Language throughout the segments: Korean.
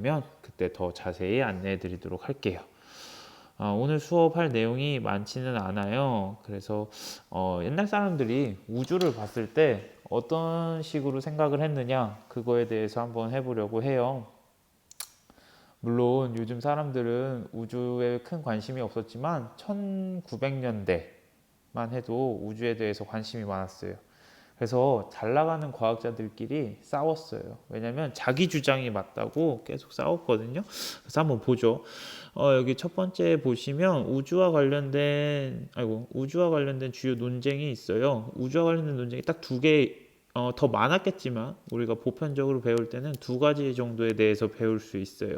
되면 그때 더 자세히 안내해 드리도록 할게요. 오늘 수업할 내용이 많지는 않아요. 그래서 옛날 사람들이 우주를 봤을 때 어떤 식으로 생각을 했느냐, 그거에 대해서 한번 해보려고 해요. 물론 요즘 사람들은 우주에 큰 관심이 없었지만 1900년대만 해도 우주에 대해서 관심이 많았어요. 그래서 잘 나가는 과학자들끼리 싸웠어요. 왜냐면 자기 주장이 맞다고 계속 싸웠거든요. 그래서 한번 보죠. 여기 첫 번째 보시면 우주와 관련된 주요 논쟁이 있어요. 우주와 관련된 논쟁이 딱 두 개, 더 많았겠지만 우리가 보편적으로 배울 때는 두 가지 정도에 대해서 배울 수 있어요.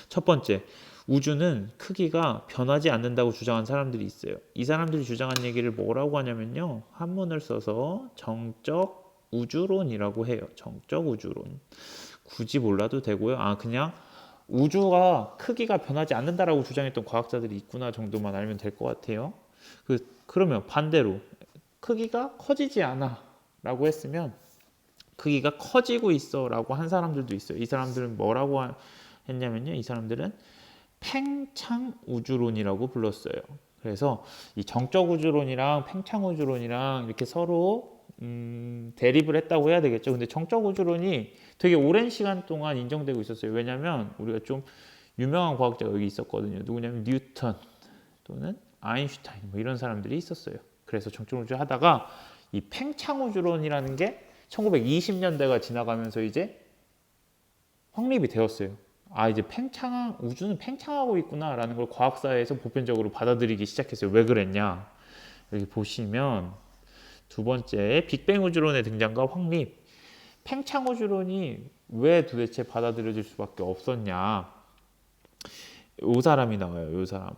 첫 번째, 우주는 크기가 변하지 않는다고 주장한 사람들이 있어요. 이 사람들이 주장한 얘기를 뭐라고 하냐면요, 한문을 써서 정적 우주론이라고 해요. 정적 우주론. 굳이 몰라도 되고요. 그냥 우주가 크기가 변하지 않는다라고 주장했던 과학자들이 있구나 정도만 알면 될 것 같아요. 그러면 반대로 크기가 커지지 않아 라고 했으면 크기가 커지고 있어 라고 한 사람들도 있어요. 이 사람들은 뭐라고 했냐면요, 이 사람들은 팽창 우주론이라고 불렀어요. 그래서 이 정적 우주론이랑 팽창 우주론이랑 이렇게 서로 대립을 했다고 해야 되겠죠. 근데 정적 우주론이 되게 오랜 시간 동안 인정되고 있었어요. 왜냐하면 우리가 좀 유명한 과학자가 여기 있었거든요. 누구냐면 뉴턴 또는 아인슈타인 뭐 이런 사람들이 있었어요. 그래서 정적 우주 하다가 이 팽창 우주론이라는 게 1920년대가 지나가면서 이제 확립이 되었어요. 이제 우주는 팽창하고 있구나라는 걸 과학사에서 보편적으로 받아들이기 시작했어요. 왜 그랬냐? 여기 보시면 두 번째, 빅뱅 우주론의 등장과 확립. 팽창 우주론이 왜 도대체 받아들여질 수밖에 없었냐? 요 사람이 나와요. 요 사람.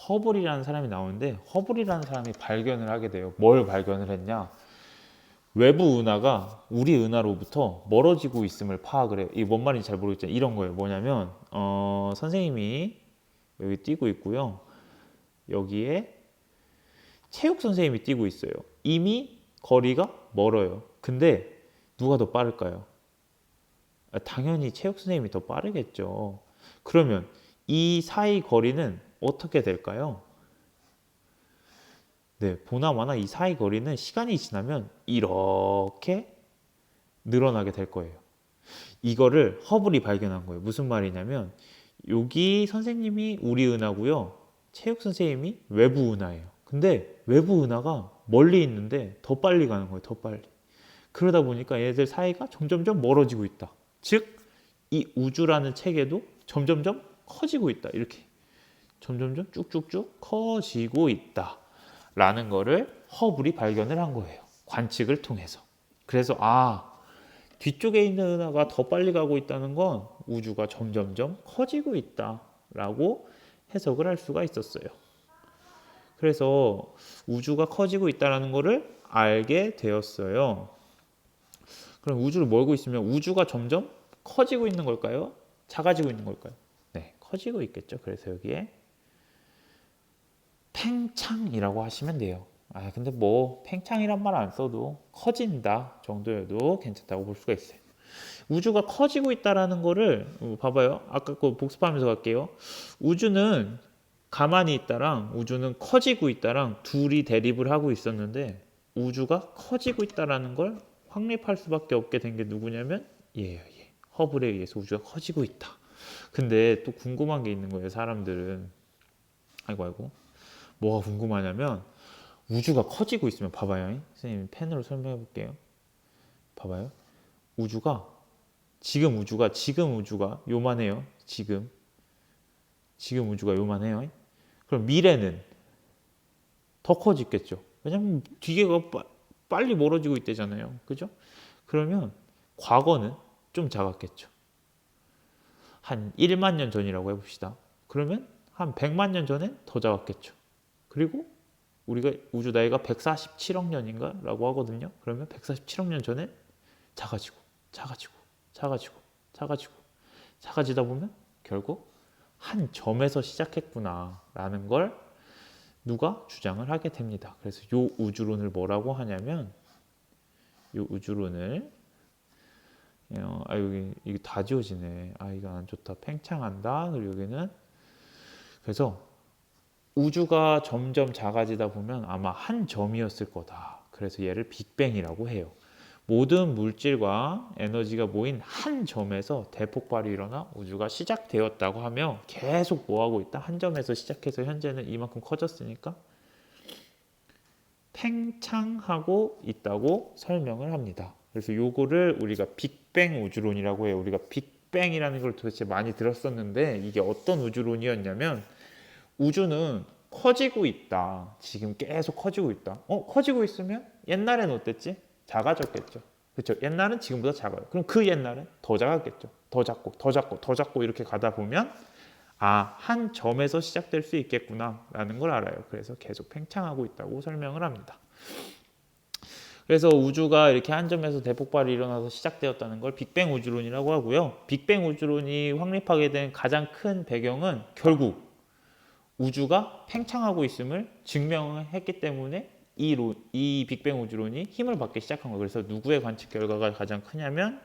허블이라는 사람이 나오는데, 허블이라는 사람이 발견을 하게 돼요. 뭘 발견을 했냐? 외부 은하가 우리 은하로부터 멀어지고 있음을 파악을 해요. 이게 뭔 말인지 잘 모르겠지만 이런 거예요. 뭐냐면 선생님이 여기 뛰고 있고요. 여기에 체육 선생님이 뛰고 있어요. 이미 거리가 멀어요. 근데 누가 더 빠를까요? 당연히 체육 선생님이 더 빠르겠죠. 그러면 이 사이 거리는 어떻게 될까요? 네, 보나마나 이 사이 거리는 시간이 지나면 이렇게 늘어나게 될 거예요. 이거를 허블이 발견한 거예요. 무슨 말이냐면 여기 선생님이 우리 은하고요. 체육 선생님이 외부 은하예요. 근데 외부 은하가 멀리 있는데 더 빨리 가는 거예요. 더 빨리. 그러다 보니까 얘네들 사이가 점점점 멀어지고 있다. 즉, 이 우주라는 체계도 점점점 커지고 있다. 이렇게 점점점 쭉쭉쭉 커지고 있다. 라는 거를 허블이 발견을 한 거예요. 관측을 통해서. 그래서 뒤쪽에 있는 은하가 더 빨리 가고 있다는 건 우주가 점점점 커지고 있다라고 해석을 할 수가 있었어요. 그래서 우주가 커지고 있다는 것을 알게 되었어요. 그럼 우주를 몰고 있으면 우주가 점점 커지고 있는 걸까요? 작아지고 있는 걸까요? 네, 커지고 있겠죠. 그래서 여기에 팽창이라고 하시면 돼요. 근데 뭐 팽창이란 말 안 써도 커진다 정도여도 괜찮다고 볼 수가 있어요. 우주가 커지고 있다라는 거를 봐봐요. 아까 거 복습하면서 갈게요. 우주는 가만히 있다랑 우주는 커지고 있다랑 둘이 대립을 하고 있었는데 우주가 커지고 있다라는 걸 확립할 수밖에 없게 된 게 누구냐면 얘예요. 얘. 허블에 의해서 우주가 커지고 있다. 근데 또 궁금한 게 있는 거예요. 사람들은 아이고 뭐가 궁금하냐면 우주가 커지고 있으면 봐봐요. 선생님 펜으로 설명해 볼게요. 봐봐요. 지금 우주가 요만해요. 지금 우주가 요만해요. 그럼 미래는 더 커지겠죠. 왜냐면 뒤에가 빨리 멀어지고 있대잖아요. 그죠? 그러면 과거는 좀 작았겠죠. 한 1만 년 전이라고 해봅시다. 그러면 한 100만 년 전엔 더 작았겠죠. 그리고 우리가 우주 나이가 147억 년인가 라고 하거든요. 그러면 147억 년 전엔 작아지다 보면 결국 한 점에서 시작했구나라는 걸 누가 주장을 하게 됩니다. 그래서 요 우주론을 뭐라고 하냐면 요 우주론을 여기 이게 다 지워지네. 이거 안 좋다. 팽창한다. 그리고 여기는 그래서 우주가 점점 작아지다 보면 아마 한 점이었을 거다. 그래서 얘를 빅뱅이라고 해요. 모든 물질과 에너지가 모인 한 점에서 대폭발이 일어나 우주가 시작되었다고 하며 계속 뭐하고 있다? 한 점에서 시작해서 현재는 이만큼 커졌으니까 팽창하고 있다고 설명을 합니다. 그래서 요거를 우리가 빅뱅 우주론이라고 해요. 우리가 빅뱅이라는 걸 도대체 많이 들었었는데 이게 어떤 우주론이었냐면 우주는 커지고 있다. 지금 계속 커지고 있다. 커지고 있으면 옛날엔 어땠지? 작아졌겠죠. 그렇죠? 옛날은 지금보다 작아요. 그럼 그 옛날엔 더 작았겠죠. 더 작고 더 작고 더 작고 이렇게 가다 보면 한 점에서 시작될 수 있겠구나 라는 걸 알아요. 그래서 계속 팽창하고 있다고 설명을 합니다. 그래서 우주가 이렇게 한 점에서 대폭발이 일어나서 시작되었다는 걸 빅뱅 우주론이라고 하고요. 빅뱅 우주론이 확립하게 된 가장 큰 배경은 결국 우주가 팽창하고 있음을 증명했기 때문에 이 빅뱅 우주론이 힘을 받기 시작한 거예요. 그래서 누구의 관측 결과가 가장 크냐면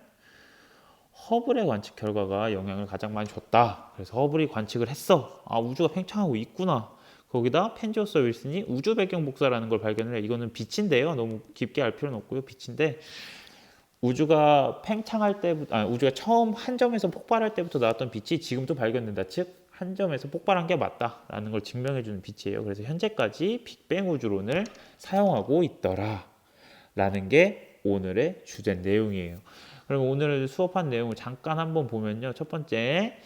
허블의 관측 결과가 영향을 가장 많이 줬다. 그래서 허블이 관측을 했어. 우주가 팽창하고 있구나. 거기다 펜지오스 윌슨이 우주 배경 복사라는 걸 발견을 해. 이거는 빛인데요. 너무 깊게 알 필요는 없고요. 빛인데 우주가 팽창할 때부터 우주가 처음 한 점에서 폭발할 때부터 나왔던 빛이 지금도 발견된다. 즉 한 점에서 폭발한 게 맞다라는 걸 증명해주는 빛이에요. 그래서 현재까지 빅뱅 우주론을 사용하고 있더라 라는 게 오늘의 주제 내용이에요. 그럼 오늘 수업한 내용을 잠깐 한번 보면요. 첫 번째,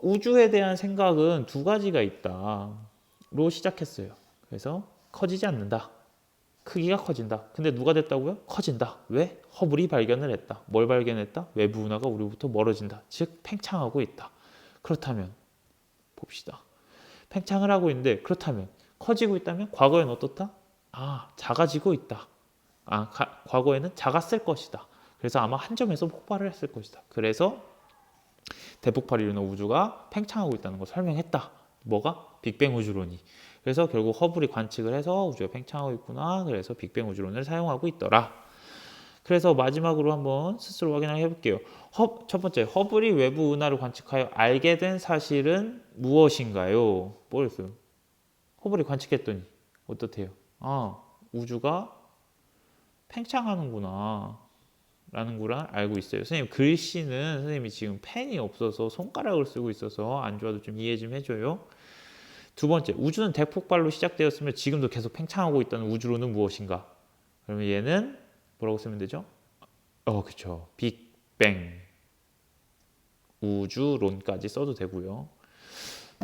우주에 대한 생각은 두 가지가 있다로 시작했어요. 그래서 커지지 않는다. 크기가 커진다. 근데 누가 됐다고요? 커진다. 왜? 허블이 발견을 했다. 뭘 발견했다? 외부 운하가 우리부터 멀어진다. 즉 팽창하고 있다. 그렇다면 봅시다. 팽창을 하고 있는데 그렇다면 커지고 있다면 과거에는 어떻다? 작아지고 있다. 과거에는 작았을 것이다. 그래서 아마 한 점에서 폭발을 했을 것이다. 그래서 대폭발이 일어나 우주가 팽창하고 있다는 걸 설명했다. 뭐가? 빅뱅 우주론이. 그래서 결국 허블이 관측을 해서 우주가 팽창하고 있구나. 그래서 빅뱅 우주론을 사용하고 있더라. 그래서 마지막으로 한번 스스로 확인을 해볼게요. 첫 번째, 허블이 외부 은하를 관측하여 알게 된 사실은 무엇인가요? 뭐였어요? 허블이 관측했더니 어떻대요? 우주가 팽창하는구나 라는 걸 알고 있어요. 선생님 글씨는 선생님이 지금 펜이 없어서 손가락을 쓰고 있어서 안 좋아도 좀 이해 좀 해줘요. 두 번째, 우주는 대폭발로 시작되었으며 지금도 계속 팽창하고 있다는 우주론은 무엇인가? 그러면 얘는 뭐라고 쓰면 되죠? 그쵸. 빅뱅 우주론까지 써도 되고요.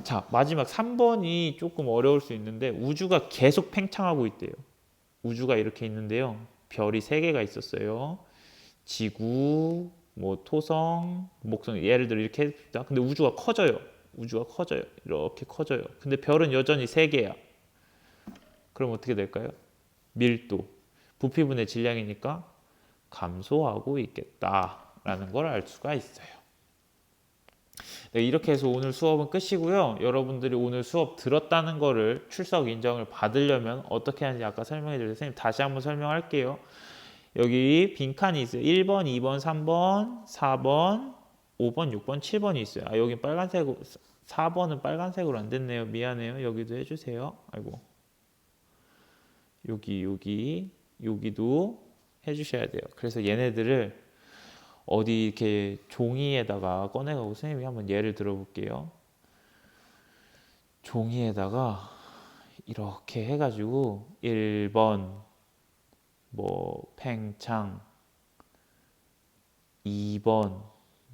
자, 마지막 3번이 조금 어려울 수 있는데 우주가 계속 팽창하고 있대요. 우주가 이렇게 있는데요. 별이 3개가 있었어요. 지구, 토성, 목성, 예를 들어 이렇게 해봅시다. 근데 우주가 커져요. 이렇게 커져요. 근데 별은 여전히 3개야. 그럼 어떻게 될까요? 밀도, 부피분의 질량이니까 감소하고 있겠다라는 걸 알 수가 있어요. 네, 이렇게 해서 오늘 수업은 끝이고요. 여러분들이 오늘 수업 들었다는 거를 출석 인정을 받으려면 어떻게 하는지 아까 설명해 드렸어요. 선생님 다시 한번 설명할게요. 여기 빈칸이 있어요. 1번, 2번, 3번, 4번, 5번, 6번, 7번이 있어요. 여기 빨간색, 4번은 빨간색으로 안 됐네요. 미안해요. 여기도 해주세요. 아이고. 여기도 해주셔야 돼요. 그래서 얘네들을 어디 이렇게 종이에다가 꺼내가고 선생님이 한번 예를 들어볼게요. 종이에다가 이렇게 해가지고 1번 팽창, 2번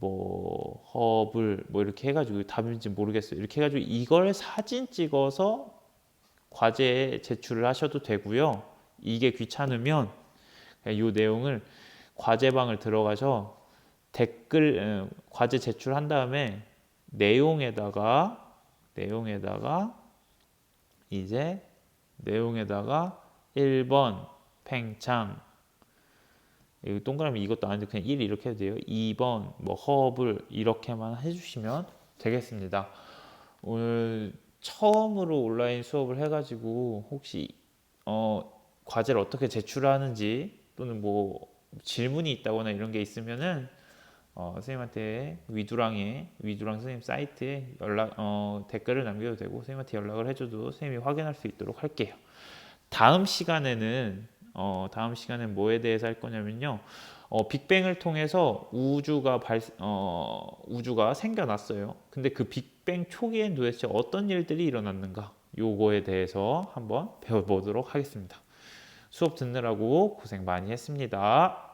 허블 이렇게 해가지고 답인지 모르겠어요. 이렇게 해가지고 이걸 사진 찍어서 과제에 제출을 하셔도 되고요. 이게 귀찮으면 이 내용을 과제방을 들어가서 댓글 과제 제출한 다음에 내용에다가 이제 내용에다가 1번 팽창, 여기 동그라미 이것도 아닌데 그냥 1 이렇게 해도 돼요. 2번 허블 이렇게만 해주시면 되겠습니다. 오늘 처음으로 온라인 수업을 해가지고 혹시 과제를 어떻게 제출하는지 또는 질문이 있다거나 이런 게 있으면은 선생님한테 위두랑 선생님 사이트에 댓글을 남겨도 되고 선생님한테 연락을 해줘도 선생님이 확인할 수 있도록 할게요. 다음 시간에는 뭐에 대해서 할 거냐면요. 빅뱅을 통해서 우주가 생겨났어요. 근데 그 빅뱅 초기엔 도대체 어떤 일들이 일어났는가? 요거에 대해서 한번 배워보도록 하겠습니다. 수업 듣느라고 고생 많이 했습니다.